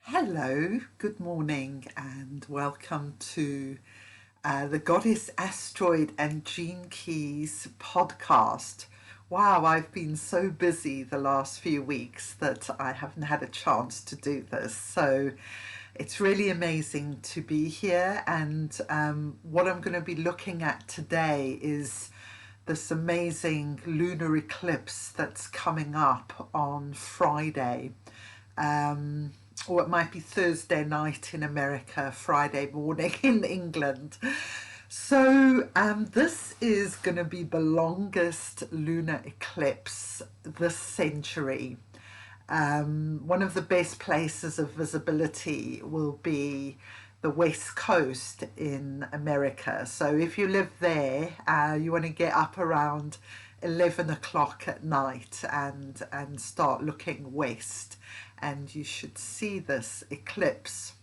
Hello, good morning, and welcome to the Goddess Asteroid and Gene Keys podcast. Wow, I've been so busy the last few weeks that I haven't had a chance to do this. So it's really amazing to be here. And what I'm going to be looking at today is this amazing lunar eclipse that's coming up on Friday. Or it might be Thursday night in America, Friday morning in England. So this is going to be the longest lunar eclipse this century. One of the best places of visibility will be the West Coast in America. So if you live there, you want to get up around 11 o'clock at night and start looking west, and you should see this eclipse.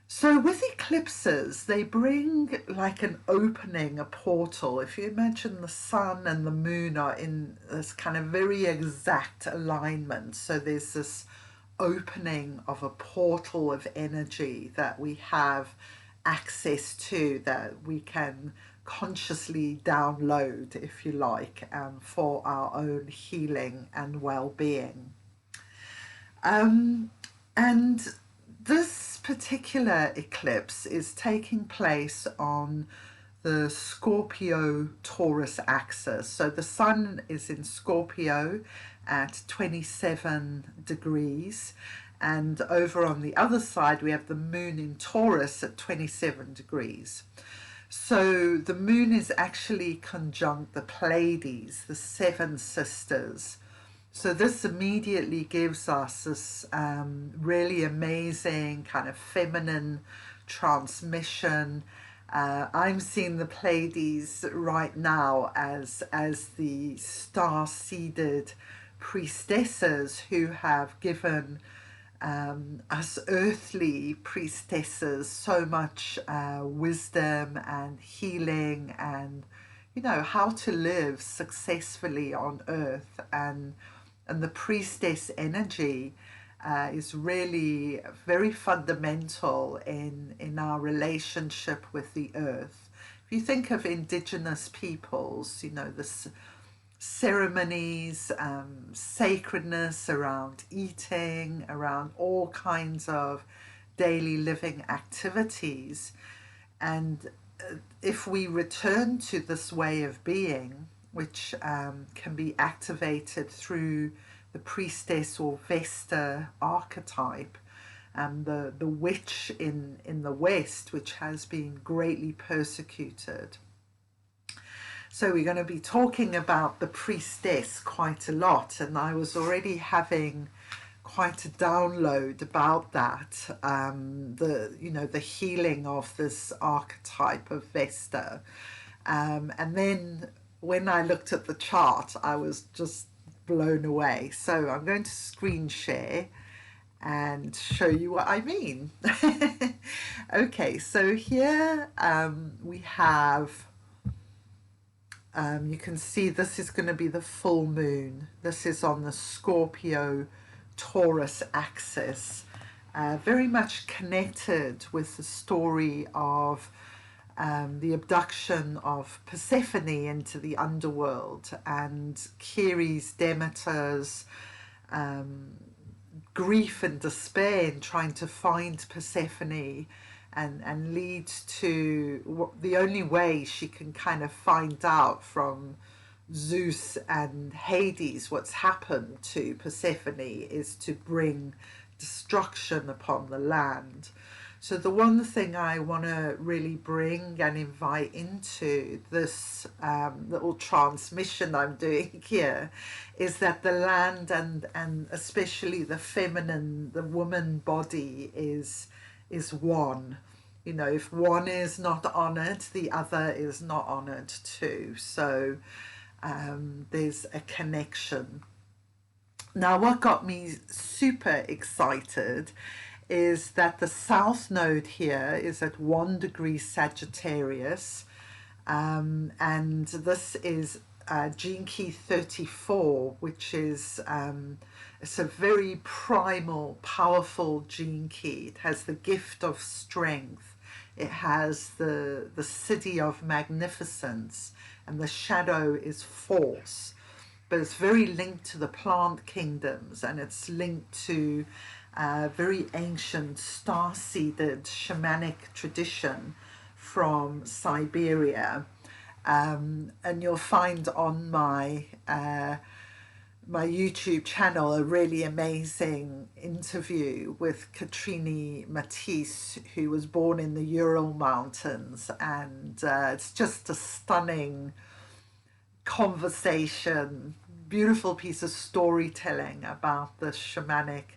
So with eclipses, they bring like an opening, a portal. If you imagine the sun and the moon are in this kind of very exact alignment, so there's this opening of a portal of energy that we have access to, that we can consciously download, if you like, for our own healing and well-being. And this particular eclipse is taking place on the Scorpio Taurus axis. So the sun is in Scorpio at 27 degrees, and over on the other side we have the moon in Taurus at 27 degrees. So the moon is actually conjunct the Pleaides, the seven sisters. So this immediately gives us this really amazing kind of feminine transmission. I'm seeing the Pleiades right now as the star-seeded priestesses who have given us earthly priestesses so much wisdom and healing, and how to live successfully on earth. And the priestess energy is really very fundamental in our relationship with the earth. If you think of indigenous peoples, the ceremonies, sacredness around eating, around all kinds of daily living activities. And if we return to this way of being, which can be activated through the priestess or Vesta archetype, the witch in the West, which has been greatly persecuted. So we're going to be talking about the priestess quite a lot, and I was already having quite a download about that, the healing of this archetype of Vesta. And then when I looked at the chart, I was just blown away. So I'm going to screen share and show you what I mean. Okay, so here we have, you can see this is going to be the full moon. This is on the Scorpio Taurus axis, very much connected with the story of the abduction of Persephone into the underworld, and Ceres, Demeter's grief and despair in trying to find Persephone, and leads to the only way she can kind of find out from Zeus and Hades what's happened to Persephone is to bring destruction upon the land. So the one thing I want to really bring and invite into this little transmission I'm doing here is that the land and especially the feminine, the woman body is one. If one is not honored, the other is not honored too. So there's a connection. Now, what got me super excited is that the south node here is at 1 degree Sagittarius, and this is gene key 34, which is it's a very primal, powerful gene key. It has the gift of strength. It has the city of magnificence, and the shadow is force. But it's very linked to the plant kingdoms, and it's linked to very ancient star-seeded shamanic tradition from Siberia. And you'll find on my my YouTube channel a really amazing interview with Katrine Matisse, who was born in the Ural Mountains, and it's just a stunning conversation, beautiful piece of storytelling about the shamanic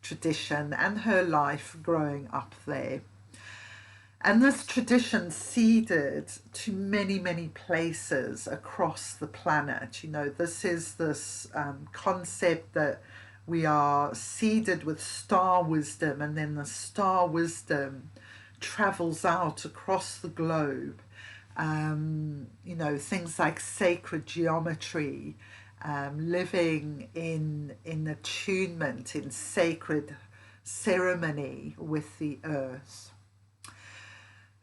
tradition and her life growing up there. And this tradition seeded to many, many places across the planet. You know, this is this concept that we are seeded with star wisdom, and then the star wisdom travels out across the globe. You know, things like sacred geometry, living in attunement, in sacred ceremony with the earth.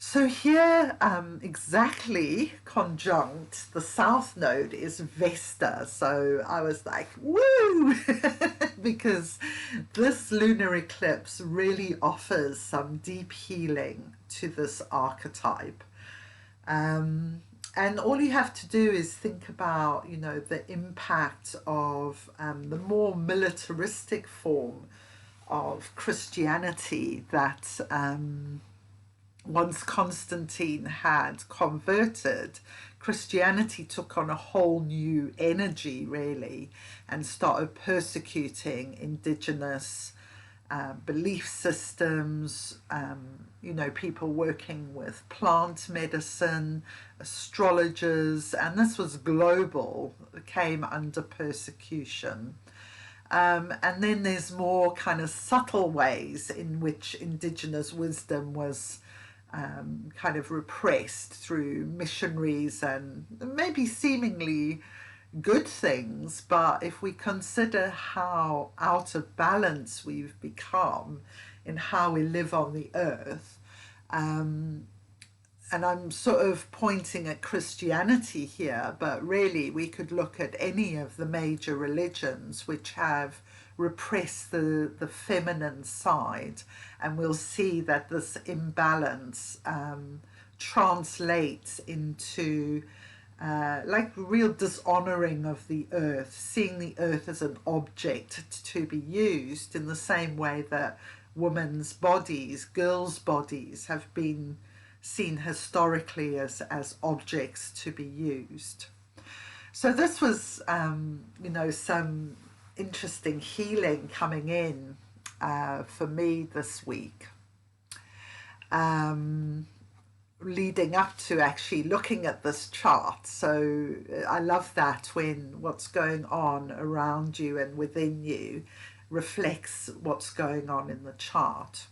So here, exactly conjunct the south node is Vesta. So I was like, woo! Because this lunar eclipse really offers some deep healing to this archetype. And all you have to do is think about, you know, the impact of the more militaristic form of Christianity that once Constantine had converted, Christianity took on a whole new energy, really, and started persecuting indigenous belief systems, you know, people working with plant medicine, astrologers, and this was global, came under persecution. And then there's more kind of subtle ways in which indigenous wisdom was kind of repressed through missionaries and maybe seemingly good things, but if we consider how out of balance we've become in how we live on the earth, and I'm sort of pointing at Christianity here, but really we could look at any of the major religions which have repressed the feminine side, and we'll see that this imbalance translates into like real dishonoring of the earth, seeing the earth as an object to be used in the same way that women's bodies, girls' bodies have been seen historically as objects to be used. So this was, you know, some interesting healing coming in for me this week. Leading up to actually looking at this chart. So I love that when what's going on around you and within you reflects what's going on in the chart.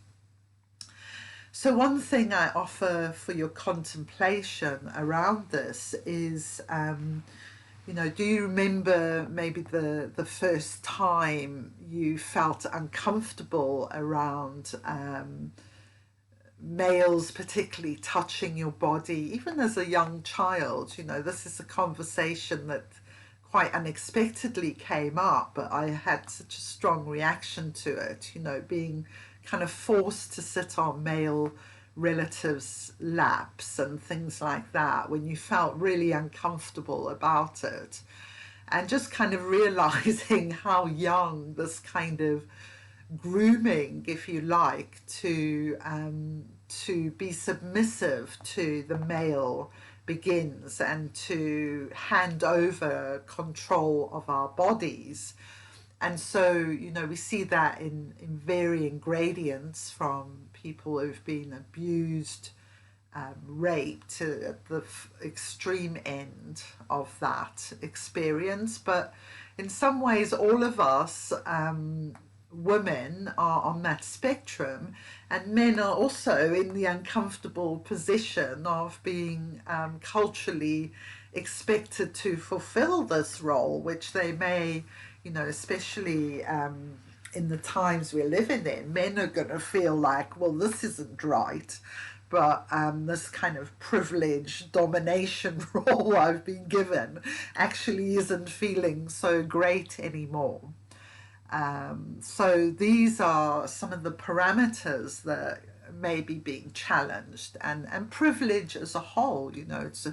So one thing I offer for your contemplation around this is, you know, do you remember maybe the first time you felt uncomfortable around males particularly touching your body, even as a young child? You know, this is a conversation that quite unexpectedly came up, but I had such a strong reaction to it, you know, being kind of forced to sit on male relatives' laps and things like that, when you felt really uncomfortable about it, and just kind of realizing how young this kind of grooming, if you like, to be submissive to the male begins, and to hand over control of our bodies. And so, you know, we see that in varying gradients, from people who've been abused, raped, to at the extreme end of that experience. But in some ways, all of us women are on that spectrum, and men are also in the uncomfortable position of being culturally expected to fulfill this role, which they may, you know, especially in the times we're living in, men are going to feel like, well, this isn't right. But this kind of privilege domination role I've been given actually isn't feeling so great anymore. So these are some of the parameters that may be being challenged, and privilege as a whole, you know, it's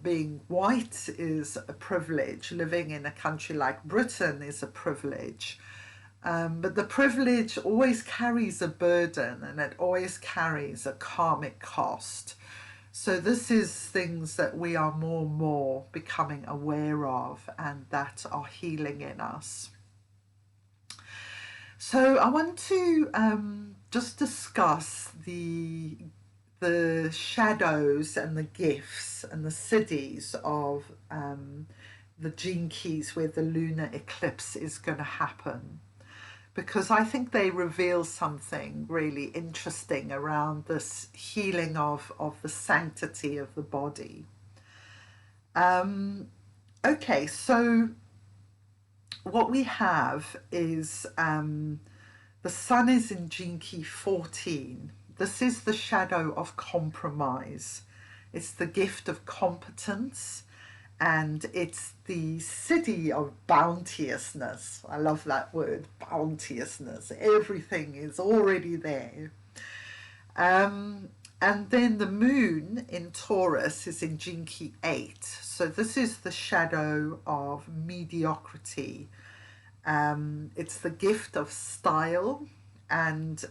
being white is a privilege, living in a country like Britain is a privilege. But the privilege always carries a burden, and it always carries a karmic cost. So this is things that we are more and more becoming aware of, and that are healing in us. So I want to just discuss the shadows and the gifts and the siddhis of the gene keys where the lunar eclipse is going to happen, because I think they reveal something really interesting around this healing of the sanctity of the body. Okay, so what we have is the sun is in gene key 14. This is the shadow of compromise. It's the gift of competence, and it's the siddhi of bounteousness. I love that word, bounteousness. Everything is already there. And then the moon in Taurus is in gene key 8. So this is the shadow of mediocrity. It's the gift of style, and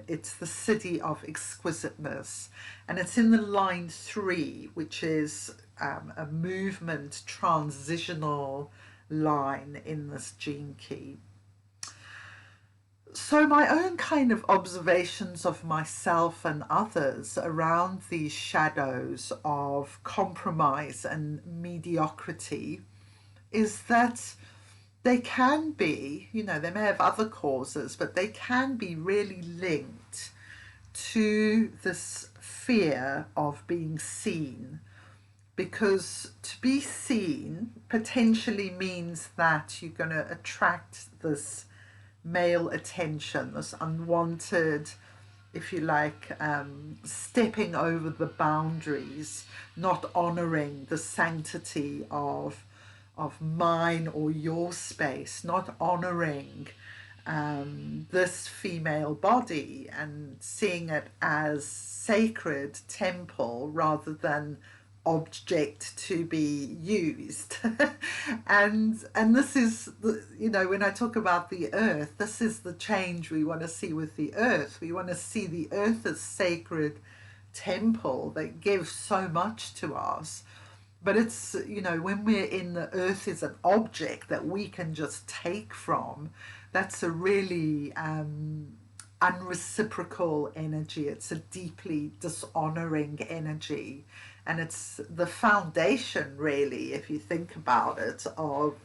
it's the siddhi of exquisiteness. And it's in the line 3, which is a movement transitional line in this gene key. So my own kind of observations of myself and others around these shadows of compromise and mediocrity is that they can be, you know, they may have other causes, but they can be really linked to this fear of being seen. Because to be seen potentially means that you're going to attract this male attention, this unwanted, if you like, stepping over the boundaries, not honoring the sanctity of mine or your space, not honoring this female body and seeing it as sacred temple rather than object to be used. and this is the, you know, when I talk about the earth, this is the change we want to see with the earth. We want to see the earth as sacred temple that gives so much to us. But it's, you know, when we're in the earth is an object that we can just take from, that's a really unreciprocal energy. It's a deeply dishonoring energy. And it's the foundation, really, if you think about it, of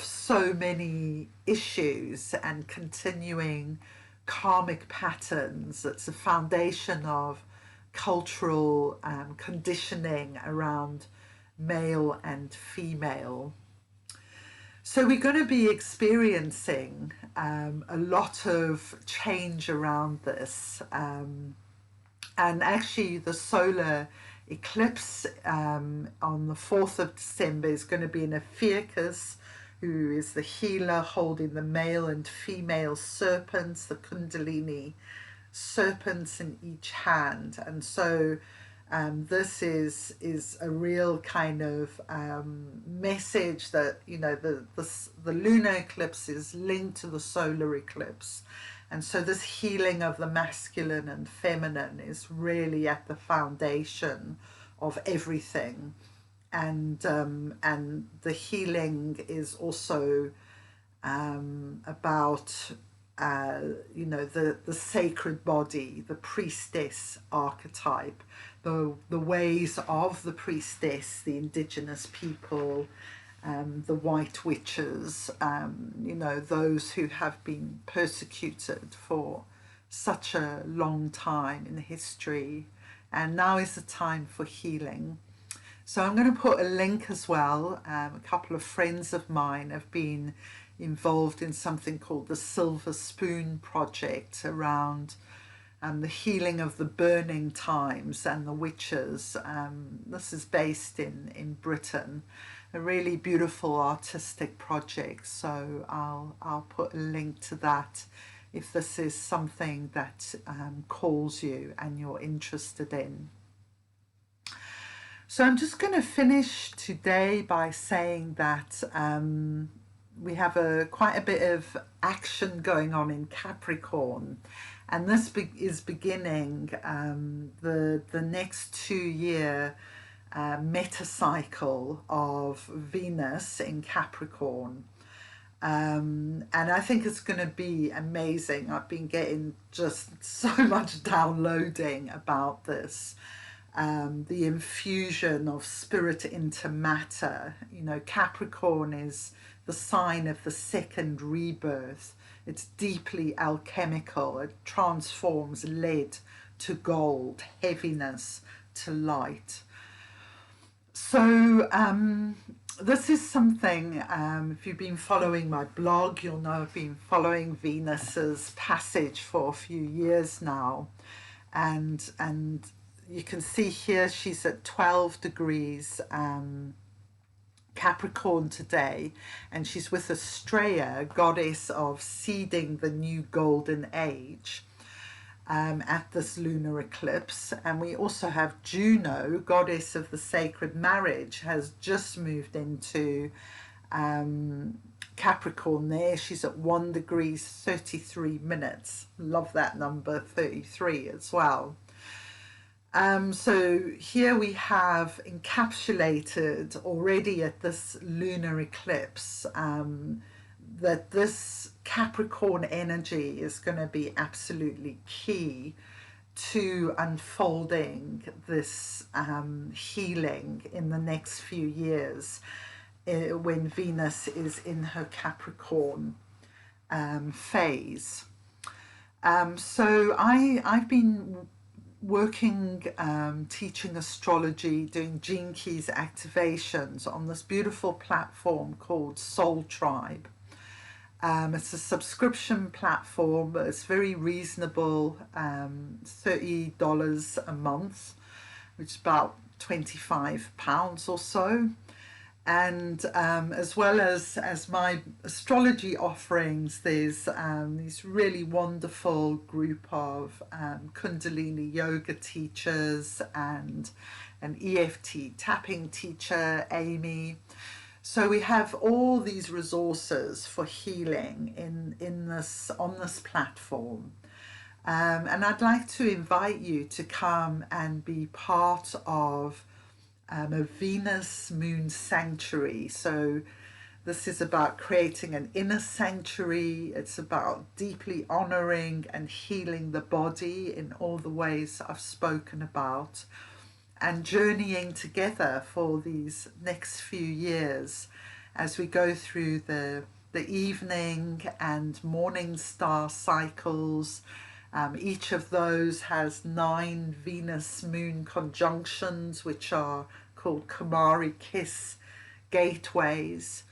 so many issues and continuing karmic patterns. It's a foundation of cultural conditioning around male and female. So we're going to be experiencing a lot of change around this. And actually the solar eclipse on the 4th of December is going to be in Ophiucus, who is the healer holding the male and female serpents, the kundalini serpents in each hand. And so this is a real kind of message that, you know, the lunar eclipse is linked to the solar eclipse. And so this healing of the masculine and feminine is really at the foundation of everything. And the healing is also about, you know, the sacred body, the priestess archetype, the ways of the priestess, the indigenous people, the white witches, you know, those who have been persecuted for such a long time in history. And now is the time for healing. So I'm going to put a link as well. A couple of friends of mine have been involved in something called the Silver Spoon Project around the healing of the burning times and the witches. This is based in Britain, a really beautiful artistic project. So I'll put a link to that if this is something that calls you and you're interested in. So I'm just going to finish today by saying that we have quite a bit of action going on in Capricorn, and this is beginning the next 2-year metacycle of Venus in Capricorn. And I think it's going to be amazing. I've been getting just so much downloading about this. The infusion of spirit into matter. You know, Capricorn is the sign of the second rebirth. It's deeply alchemical. It transforms lead to gold, heaviness to light. So this is something, if you've been following my blog, you'll know I've been following Venus's passage for a few years now. And you can see here she's at 12 degrees Capricorn today, and she's with Astraea, goddess of seeding the new golden age, at this lunar eclipse. And we also have Juno, goddess of the sacred marriage, has just moved into Capricorn there. She's at 1 degrees 33 minutes. Love that number 33 as well. So here we have encapsulated already at this lunar eclipse that this Capricorn energy is going to be absolutely key to unfolding this healing in the next few years when Venus is in her Capricorn phase. So I've been working, teaching astrology, doing gene keys activations on this beautiful platform called Soul Tribe. It's a subscription platform, but it's very reasonable, $30 a month, which is about £25 or so. And as well as my astrology offerings, there's these really wonderful group of Kundalini yoga teachers and an EFT tapping teacher, Amy. So we have all these resources for healing on this platform. And I'd like to invite you to come and be part of a Venus moon sanctuary. So this is about creating an inner sanctuary. It's about deeply honoring and healing the body in all the ways I've spoken about, and journeying together for these next few years as we go through the evening and morning star cycles. Each of those has 9 Venus moon conjunctions, which are called Kumari Kiss gateways.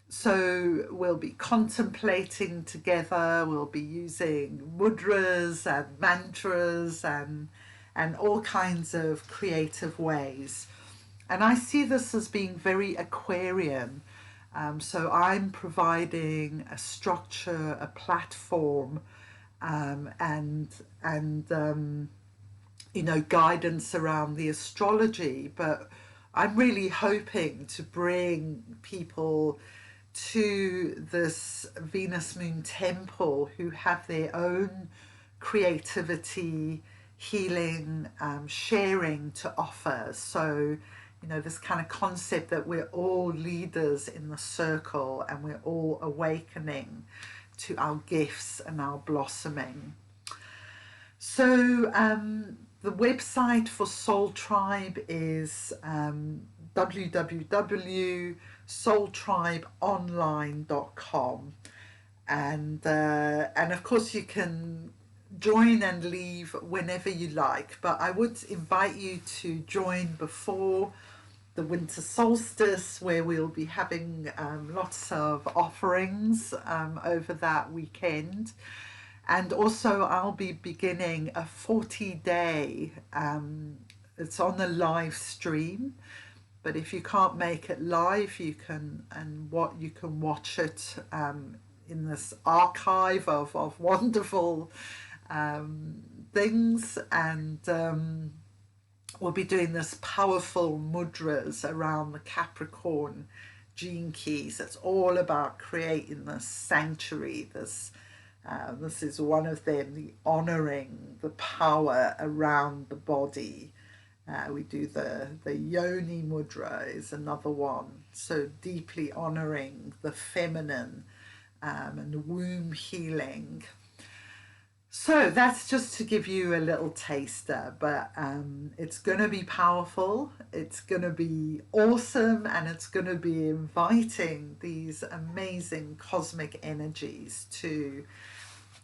So we'll be contemplating together, we'll be using mudras and mantras and all kinds of creative ways. And I see this as being very Aquarian. So I'm providing a structure, a platform, and you know, guidance around the astrology, but I'm really hoping to bring people to this Venus moon temple who have their own creativity, healing, sharing to offer. So, you know, this kind of concept that we're all leaders in the circle and we're all awakening to our gifts and our blossoming. So the website for Soul Tribe is www.soultribeonline.com, and of course you can join and leave whenever you like, but I would invite you to join before the winter solstice, where we'll be having lots of offerings over that weekend. And also I'll be beginning a 40-day, it's on a live stream, but if you can't make it live, you can watch it in this archive of wonderful things. And we'll be doing this powerful mudras around the Capricorn gene keys. It's all about creating this sanctuary. This is one of them, the honoring the power around the body. We do the yoni mudra is another one. So deeply honoring the feminine and womb healing. So that's just to give you a little taster, but it's going to be powerful, it's going to be awesome, and it's going to be inviting these amazing cosmic energies to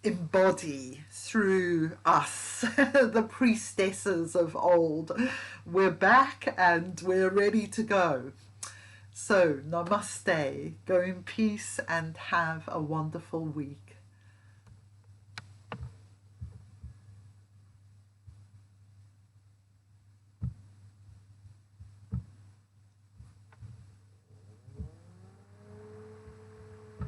embody through us, the priestesses of old. We're back and we're ready to go. So namaste, go in peace and have a wonderful week.